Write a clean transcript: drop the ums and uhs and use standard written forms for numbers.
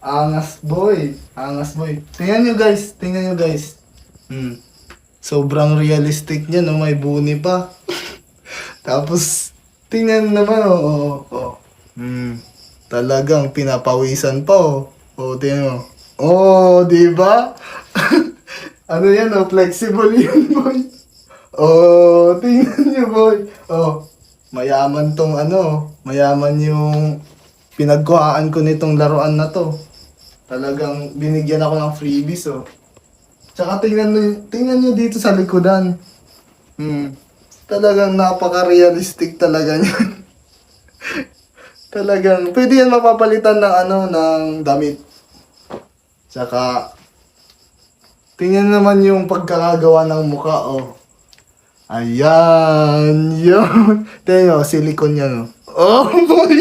Angas boy. Angas boy. Tingnan nyo guys. Tingnan nyo guys. Sobrang realistic niya, no? May buni pa. Tapos, tingnan naman, talagang pinapawisan pa, tingnan mo. Di ba? Ano yan, flexible yun, boy. Tingnan niyo, boy. Mayaman tong mayaman yung pinagkuhaan ko nitong laruan na to. Talagang binigyan ako ng freebies, Tsaka tingnan nyo dito sa likodan. Talagang napaka-realistic talaga niyan. Talagang, pwede yan mapapalitan ng ng damit. Tsaka, tingnan naman yung pagkakagawa ng mukha, Ayan, yun. Tingnan nyo, silicone yan, boy.